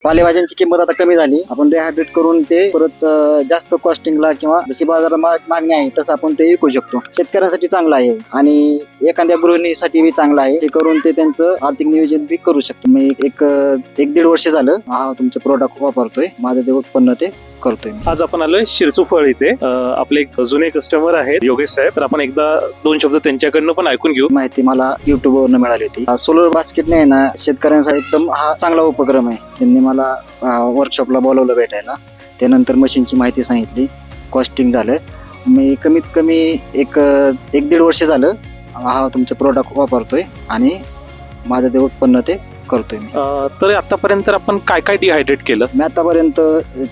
पालेभाज्यांची किंमत आता कमी झाली. आपण रिहायड्रेट करून ते परत जास्त कॉस्टिंगला किंवा जशी बाजारात मागणी आहे तसं आपण ते विकू शकतो. शेतकऱ्यांसाठी चांगलं आहे आणि एखाद्या गृहिणीसाठी बी चांगलं आहे. ते करून ते त्यांचं आर्थिक नियोजन बी करू शकतो. मी एक दीड वर्ष झालं हा तुमचं प्रोडक्ट वापरतोय. माझं ते उत्पन्न ते करतोय. आज आपण आलोय शिरसू फळ इथे. आपले एक जुने कस्टमर आहेत योगेश साहेब. तर आपण एकदा दोन शब्द त्यांच्याकडनं पण ऐकून घेऊ. माहिती मला युट्यूब वरनं मिळाली होती. सोलर बास्केट नाही ना, शेतकऱ्यांसाठी एकदम हा चांगला उपक्रम आहे. त्यांनी मला वर्कशॉपला बोलवलं भेटायला. त्यानंतर मशीनची माहिती सांगितली, कॉस्टिंग झालं. मी कमीत कमी एक दीड वर्ष झालं हा तुमचं प्रोडक्ट वापरतोय आणि माझं ते उत्पन्न ते करतोय. तर आतापर्यंत आपण काय काय डिहायड्रेट केलं? मी आतापर्यंत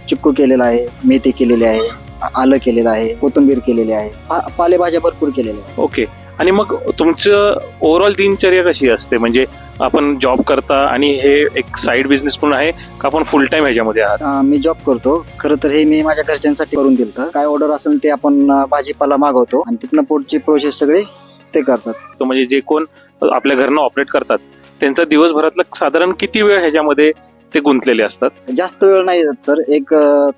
चिक्कू केलेला आहे, मेथी केलेली आहे, आलं केलेलं आहे, कोथिंबीर केलेली आहे, पालेभाज्या भरपूर केलेल्या आहे. ओके. आणि मग तुमचं ओव्हरऑल दिनचर्या कशी असते? म्हणजे आपण जॉब करता आणि हे एक साईड बिझनेस पण आहे का आपण फुल टाइम ह्याच्यामध्ये आहात? मी जॉब करतो. खरं तर हे मी माझ्या घरच्यांसाठी करून दिलं. काय ऑर्डर असेल ते आपण भाजीपाला मागवतो आणि तिथनं पुढची प्रोसेस सगळे ते करतात. तो म्हणजे जे कोण आपल्या घरनं ऑपरेट करतात त्यांचा दिवसभरातला साधारण किती वेळ ह्याच्यामध्ये ते गुंतलेले असतात? जास्त वेळ नाही जात सर. एक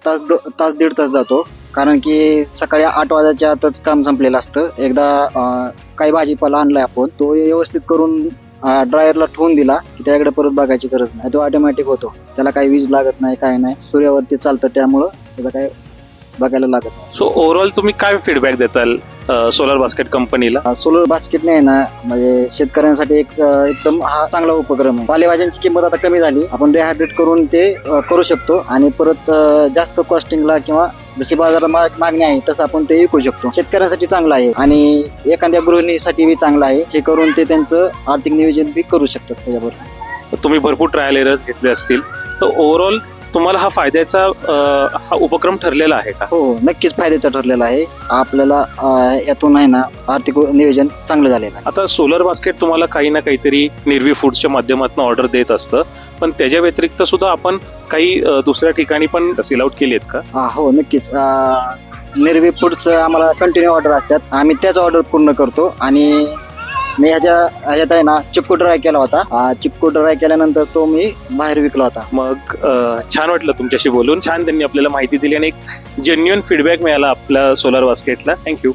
तास दीड तास जातो. कारण की सकाळी 8 वाजायच्या आतच काम संपलेलं असतं. एकदा काही भाजीपाला आणलाय आपण, तो व्यवस्थित करून ड्रायरला ठेवून दिला की त्याकडे परत बघायची गरज नाही. तो ऑटोमॅटिक होतो. त्याला काही वीज लागत नाही, काय नाही. सूर्यावरती चालतं, त्यामुळं त्याचा काय बघायला लागत नाही. सो ओव्हरऑल तुम्ही काय फीडबॅक देताल सोलर बास्केट कंपनीला? सोलर बास्केट नाही ना, म्हणजे शेतकऱ्यांसाठी एकदम हा चांगला उपक्रम आहे. पालेभाज्यांची किंमत आता कमी झाली. आपण रिहायड्रेट करून ते करू शकतो आणि परत जास्त कॉस्टिंगला किंवा जशी बाजारात मागणी आहे तसं आपण ते विकू शकतो. शेतकऱ्यांसाठी चांगलं आहे आणि एखाद्या गृहिणीसाठी बी चांगलं आहे. हे करून ते त्यांचं आर्थिक नियोजन बी करू शकतात. त्याच्याबरोबर तुम्ही भरपूर ट्रायल एरर्स घेतले असतील, तर ओव्हरऑल तुम्हाला हा फायद्याचा हा उपक्रम ठरलेला आहे का? हो, नक्कीच फायद्याचा ठरलेला आहे. आपल्याला यातून आहे ना आर्थिक नियोजन चांगलं झालेलं आहे. आता सोलर बास्केट तुम्हाला काही ना काहीतरी निर्वी फूड्सच्या माध्यमातून ऑर्डर देत असतं, पण त्याच्या व्यतिरिक्त सुद्धा आपण काही दुसऱ्या ठिकाणी पण सेल आउट केली आहेत का? हो, नक्कीच. निर्वी फूड्स आम्हाला कंटिन्यू ऑर्डर असतात. आम्ही त्याच ऑर्डर पूर्ण करतो आणि मी ह्याच्यात आहे ना चिक्कू ड्राय केला होता. चिक्कू ड्राय केल्यानंतर तो मी बाहेर विकला होता. मग छान वाटलं तुमच्याशी बोलून. छान त्यांनी आपल्याला माहिती दिली आणि एक जेन्युइन फीडबॅक मिळाला आपल्या सोलर बास्केटला. थँक्यू.